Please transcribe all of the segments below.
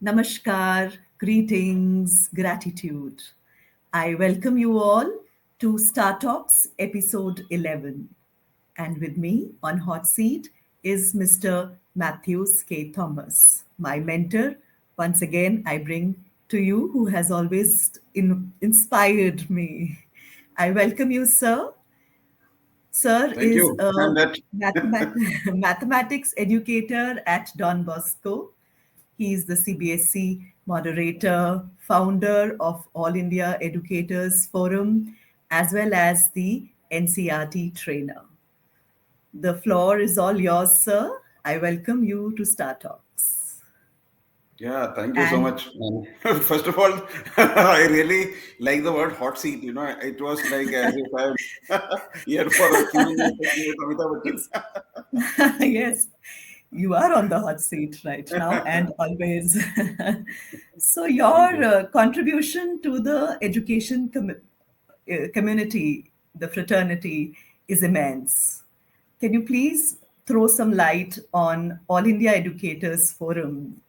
Namaskar, greetings, gratitude. I welcome you all to Star Talks episode 11. And with me on hot seat is Mr. Mathews K Thomas, my mentor. Once again, I bring to you who has always inspired me. I welcome you, sir. Sir Thank is you. a And that, mathematics educator at Don Bosco. He is the CBSE moderator, founder of All India Educators Forum, as well as the NCERT trainer. The floor is all yours, sir. I welcome you to Star Talks. yeah, thank you so And much. First of all, I really like the word hot seat. It was like as if I'm here for a Q&A session with Amitabh it's, yes, you are on the hot seat right now Bachchan. and always. So, Thank your you. contribution to the education community, the fraternity, is immense. Can you please throw some light on All India Educators Forum?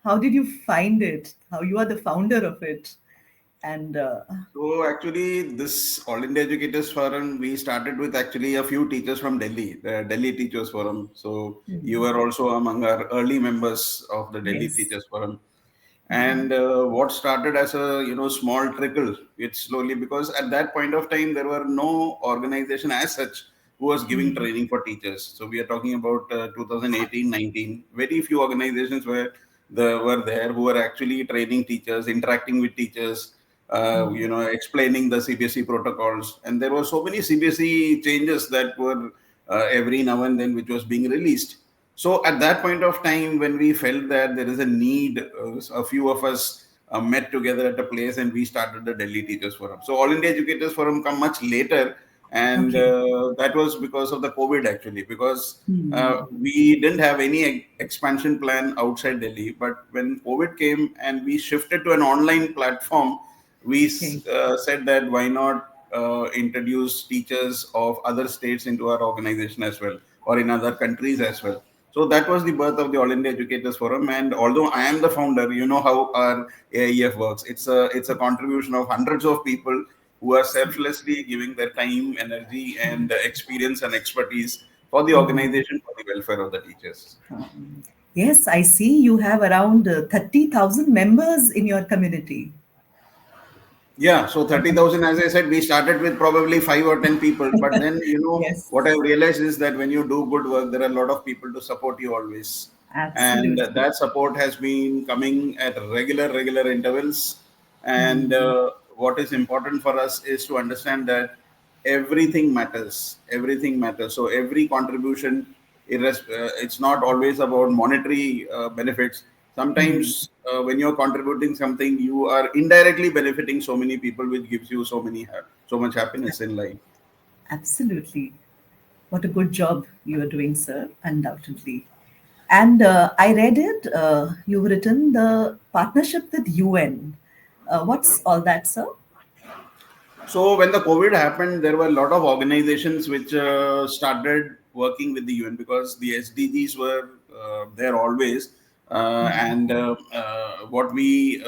How did you find it? How you are the founder of it? And So actually, this All India Educators Forum, we started with actually a few teachers from Delhi, the Delhi Teachers Forum. So you were also among our early members of the Delhi yes, Teachers Forum. And what started as a small trickle, it slowly, because at that point of time there were no organization as such who was giving training for teachers. So we are talking about 2018-19. Very few organizations were there who were actually training teachers, interacting with teachers, explaining the CBSE protocols. And there were so many CBSE changes that were every now and then which was being released. So at that point of time, when we felt that there is a need, a few of us met together at a place and we started the Delhi Teachers Forum. So All India Educators Forum come much later, and okay. that was because of the COVID actually, because we didn't have any expansion plan outside Delhi. But when COVID came and we shifted to an online platform, we Okay. said that why not introduce teachers of other states into our organization as well, or in other countries as well. So that was the birth of the All India Educators Forum. And although I am the founder, you know how our AIEF works. It's a contribution of hundreds of people who are selflessly giving their time, energy, and experience and expertise for the organization, for the welfare of the teachers. Yes, I see you have around 30,000 members in your community. Yeah, so 30,000, as I said, we started with probably 5 or 10 people. But then, Yes, what I've realized is that when you do good work, there are a lot of people to support you always. And absolutely. that support has been coming at regular intervals. And what is important for us is to understand that everything matters. Everything matters. So every contribution, it's not always about monetary benefits. Sometimes when you're contributing something, you are indirectly benefiting so many people, which gives you so much happiness in life. Absolutely. What a good job you are doing, sir, undoubtedly. And I read it, you've written the partnership with UN. What's all that, sir? So when the COVID happened, there were a lot of organizations which started working with the UN, because the SDGs were there always, and what we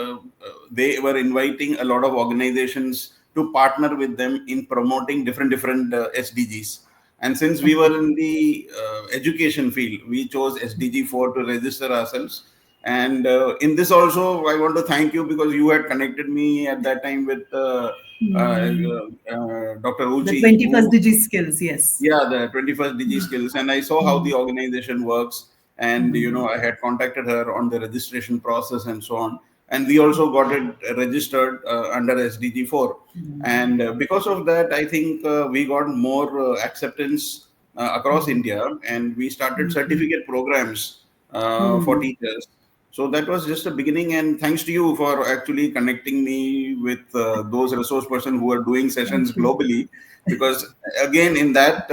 they were inviting a lot of organizations to partner with them in promoting different SDGs. And since we Okay. were in the education field, we chose SDG 4 to register ourselves. And in this also, I want to thank you, because you had connected me at that time with Dr. The Uchi, 21st who, Digi Skills, yes. yeah, the 21st Digi Skills, and I saw how the organization works. And I had contacted her on the registration process and so on. And we also got it registered under SDG 4. And because of that, I think we got more acceptance across India, and we started certificate programs for teachers. So that was just a beginning, and thanks to you for actually connecting me with those resource persons who are doing sessions Thank you. globally. Because again, in that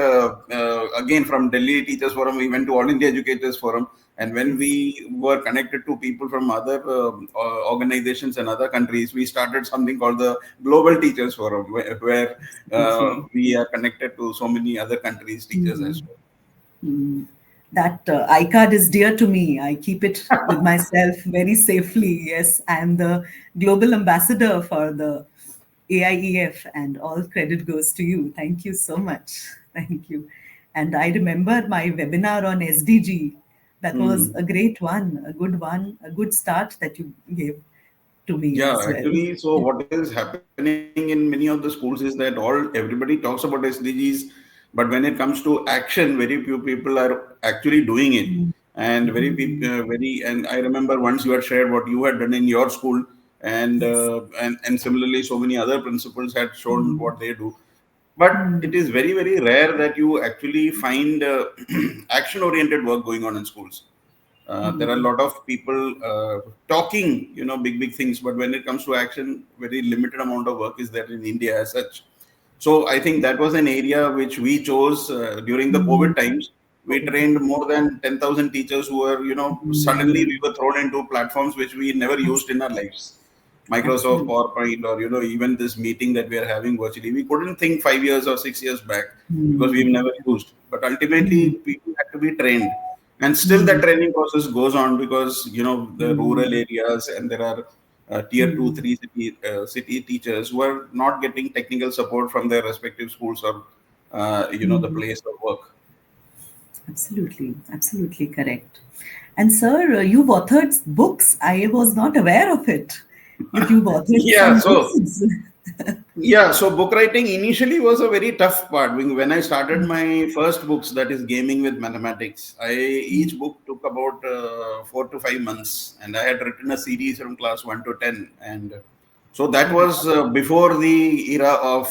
again, from Delhi Teachers Forum, we went to All India Educators Forum, and when Yes. we were connected to people from other organizations and other countries, we started something called the Global Teachers Forum, where Absolutely. we are connected to so many other countries' teachers as well. That iCard is dear to me. I keep it with myself very safely. Yes, I'm the global ambassador for the AIEF, and all credit goes to you. Thank you so much. Thank you. And I remember my webinar on SDG. That was Hmm. a great one, a good start that you gave to me Yeah, as well. actually, so what is happening in many of the schools is that everybody talks about SDGs, but when it comes to action, very few people are actually doing it, and and I remember once you had shared what you had done in your school, Yes. and similarly, so many other principals had shown what they do, but it is very rare that you actually find action-oriented work going on in schools. There are a lot of people talking, big things, but when it comes to action, very limited amount of work is there in India as such. So I think that was an area which we chose during the COVID times. We trained more than 10,000 teachers who were, suddenly we were thrown into platforms which we never used in our lives. Microsoft Absolutely. PowerPoint, or even this meeting that we are having virtually. We couldn't think 5 years or 6 years back because we've never used. But ultimately, people had to be trained, and still the training process goes on because the rural areas, and there are tier two, three city teachers who are not getting technical support from their respective schools or the place of work. Absolutely, absolutely correct. And sir, you've authored books. I was not aware of it. You've authored Yeah, some so books. Yeah, so book writing initially was a very tough part. When I started my first books, that is Gaming with Mathematics, each book took about 4 to 5 months, and I had written a series from class 1 to 10, and so that Oh, was before the era of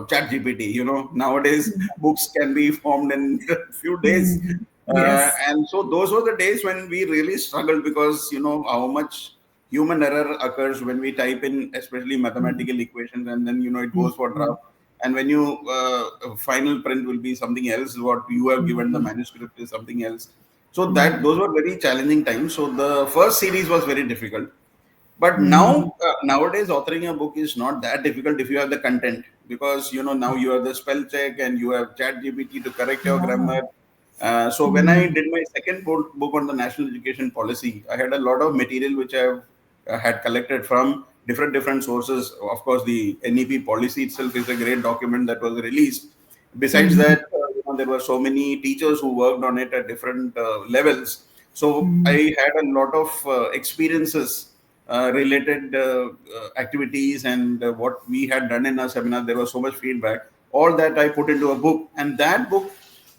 ChatGPT. Nowadays books can be formed in a few days, yes. and so those were the days when we really struggled because how much human error occurs when we type in, especially mathematical equations, and then it goes for draft. And when you final print will be something else, what you have given the manuscript is something else. So that those were very challenging times. So the first series was very difficult. But now, nowadays, authoring a book is not that difficult if you have the content, because now you have the spell check and you have Chat GPT to correct your Yeah. grammar. So when I did my second book on the national education policy, I had a lot of material which I had collected from different sources. Of course, the NEP policy itself is a great document that was released. Besides that, there were so many teachers who worked on it at different levels. So I had a lot of experiences related activities, and what we had done in our seminar. There was so much feedback. All that I put into a book, and that book.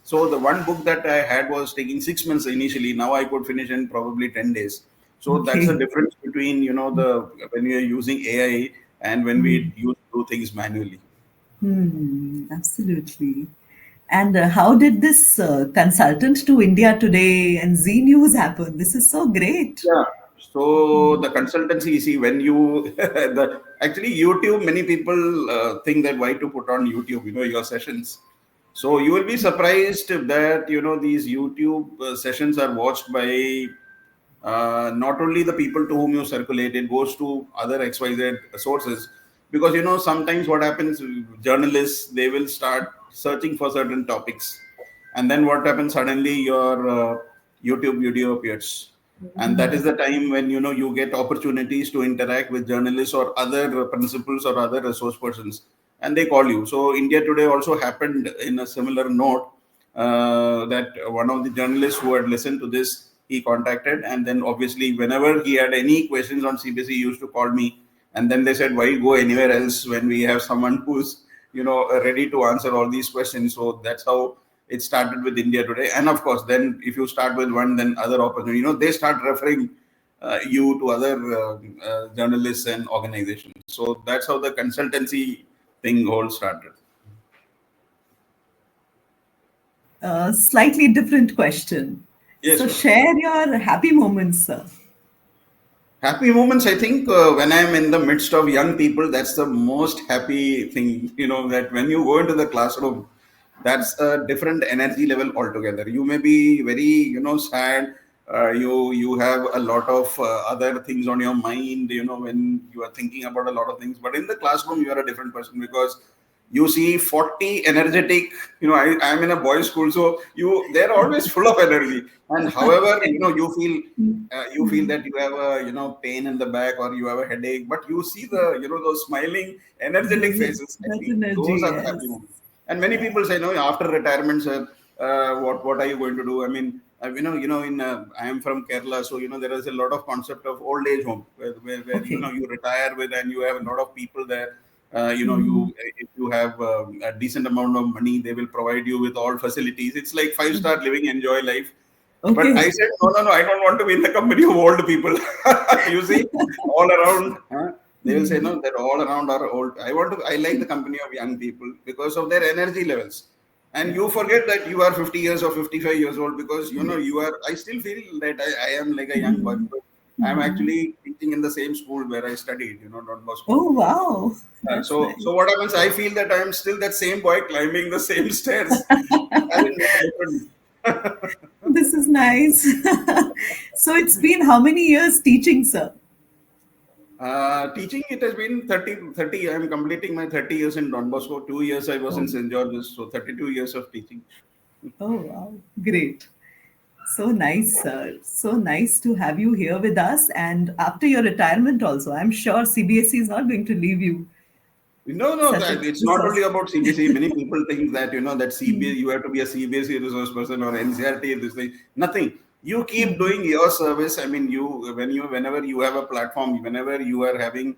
So the one book that I had was taking 6 months initially. Now I could finish in probably 10 days. So that's the Okay. difference between the when we are using AI and when we use do things manually. Absolutely. And how did this consultant to India Today and Z News happen? This is so great. Yeah. So the consultancy, you see, when you actually YouTube, many people think that why to put on YouTube, your sessions. So you will be surprised that these YouTube sessions are watched by not only the people to whom you circulate, it goes to other XYZ sources, because sometimes what happens, journalists, they will start searching for certain topics, and then what happens, suddenly your YouTube video appears, and that is the time when you get opportunities to interact with journalists or other principals or other resource persons, and they call you. So India Today also happened in a similar note, that one of the journalists who had listened to this, he contacted, and then obviously whenever he had any questions on CBSE, he used to call me, and then they said, why go anywhere else when we have someone who's ready to answer all these questions. So that's how it started with India Today, and of course, then if you start with one, then other opportunity, they start referring you to other journalists and organizations. So that's how the consultancy thing all started. Slightly different question. Yes, So ma'am. share your happy moments, sir. Happy moments, I think, when I'm in the midst of young people, that's the most happy thing. That when you go into the classroom, that's a different energy level altogether. You may be very, sad. You have a lot of other things on your mind. When you are thinking about a lot of things, but in the classroom, you are a different person because you see 40 energetic, I'm in a boys school, so they're always full of energy. And however, you feel that you have a, pain in the back or you have a headache, but you see those smiling, energetic faces. I That think those energy, are the happy yes. moments. And many Yeah. people say, no, after retirement, sir, what are you going to do? I mean, in I am from Kerala, so there is a lot of concept of old age home where Okay. you retire with, and you have a lot of people there. Mhm. You if you have a decent amount of money, they will provide you with all facilities. It's like five-star living, enjoy life. But I Okay. said, no, no, no, I don't want to be in the company of old people. You see, all around, they will say, Hmm. no, that all around are old. I like the company of young people because of their energy levels. And Yeah. you forget that you are 50 years or 55 years old because, I still feel that I am like a young boy. Mhm. Because I'm Mhm. actually teaching in the same school where I studied, Don Bosco. Oh, wow. That's So nice. what happens? I feel that I'm still that same boy climbing the same stairs. I didn't make a difference. This is nice. So it's been how many years teaching, sir? Teaching, it has been 30. I'm completing my 30 years in Don Bosco. 2 years I was in Oh, St. George's, so 32 years of teaching. oh, wow. Great. So nice, sir. So nice to have you here with us. And after your retirement, also, I'm sure CBSE is not going to leave you No, no, such a that it's not resource. only about CBSE. Many people think that that CBSE, you have to be a CBSE resource person or NCERT this thing. Nothing. You keep Hmm. doing your service. I mean, whenever you have a platform, whenever you are having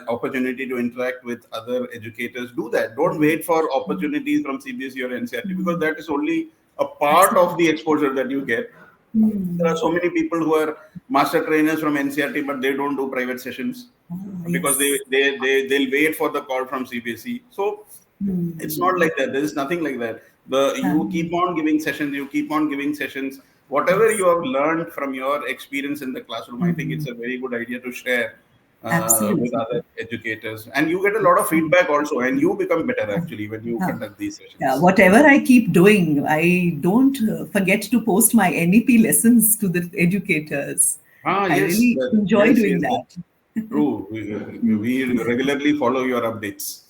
opportunity to interact with other educators, do that. Don't Great. wait for opportunities from CBSE or NCERT because Hmm. that is only a part of the Absolutely. exposure that you get. There are Hmm. so many people who are master trainers from NCERT, but they don't do private sessions Ah, because yes. they'll wait for the call from CBSE. So it's not Hmm. like that. There is nothing like that. You Um, keep on giving sessions. You keep on giving sessions. Whatever yes. you have learned from your experience in the classroom, I think Hmm. it's a very good idea to share with Absolutely. other educators, and you get a lot of feedback also, and you become better actually when you Ah, conduct these yeah, sessions. whatever I keep doing, I don't forget to post my NEP lessons to the educators. Ah, I yes, really enjoy yes, doing yes. that. True. We regularly follow your updates.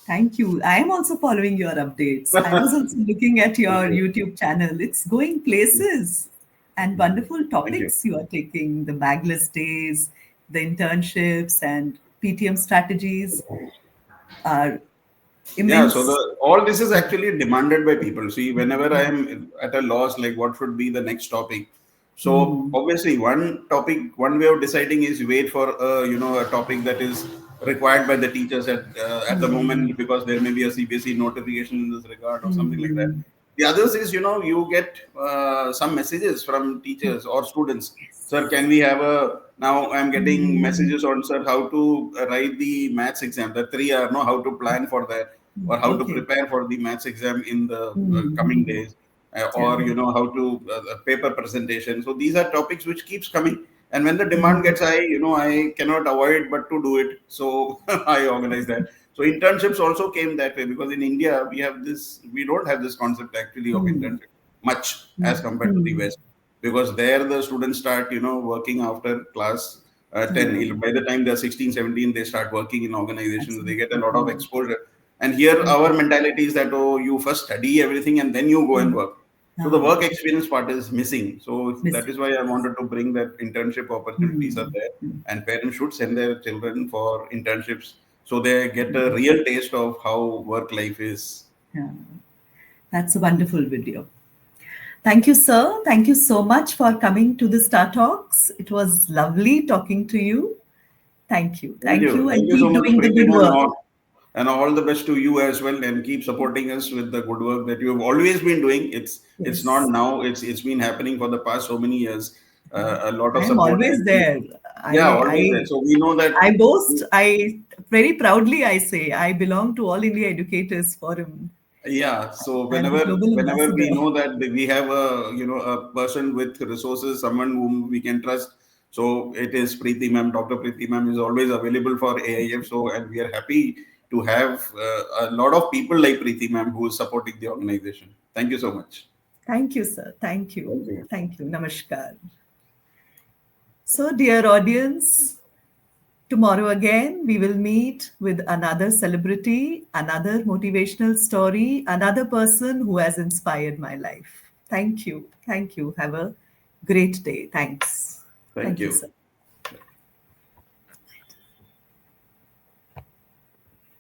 Thank you. I am also following your updates. I was also looking at Thank your you. YouTube channel. It's going places and wonderful Thank you. topics you are taking, the bagless days, the internships, and PTM strategies are Yeah, so immense. all this is actually demanded by people. See, whenever I am at a loss, like what should be the next topic. So Hmm. obviously, one way of deciding is wait for a topic that is required by the teachers at the Hmm. moment because there may be a CBSE notification in this regard or something like that. Hmm. The others is you get some messages from teachers or students. Sir, can we have a now? I'm getting Hmm. messages on, sir, how to write the maths exam. The 3 hour, no, how to plan for that or how to Okay. prepare for the maths exam in the coming Hmm. days, Yeah. or how to paper presentation. So these are topics which keeps coming, and when the demand Hmm. gets high, I cannot avoid but to do it. So I organize that. So internships also came that way because in India we don't have this concept actually of Hmm. internship much as compared to the Hmm. West, because there the students start working after class 10. Yeah. By the time they're 16, 17, they start working in organizations. They get a Absolutely. lot of Hmm. exposure. And here Hmm. our mentality is that, oh, you first study everything and then you go and Hmm. work. So the Ah, work experience part is missing. So that missing. is why I wanted to bring that internship opportunities are Hmm. there, and parents should send their children for internships so they get a real taste of how work life is. Yeah. That's a wonderful video. Thank you, sir. Thank you so much for coming to the Star Talks. It was lovely talking to you. Thank you. Thank Thank you. you, Thank and you so keep much, doing the Preeti good ma'am. work. And all the best to you as well, and keep supporting us with the good work that you have always been doing. It's not Yes. now, it's been happening for the past so many years. A lot of I'm support, always and there. yeah, I always there. I So we know that. I boast. I very proudly I say I belong to All India Educators Forum. Yeah, so I'm the global whenever we ambassador. know that we have a person with resources, someone whom we can trust. So it is Preeti ma'am. Dr. Preeti ma'am is always available for AIF. So, and we are happy to have a lot of people like Preeti ma'am who is supporting the organization. Thank you so much. Thank you, sir. Thank you. Thank you. Thank you. Namaskar. So, dear audience, Tomorrow again, we will meet with another celebrity, another motivational story, another person who has inspired my life. Thank you. Thank you. Have a great day. Thanks. Thank Thank you, you. sir.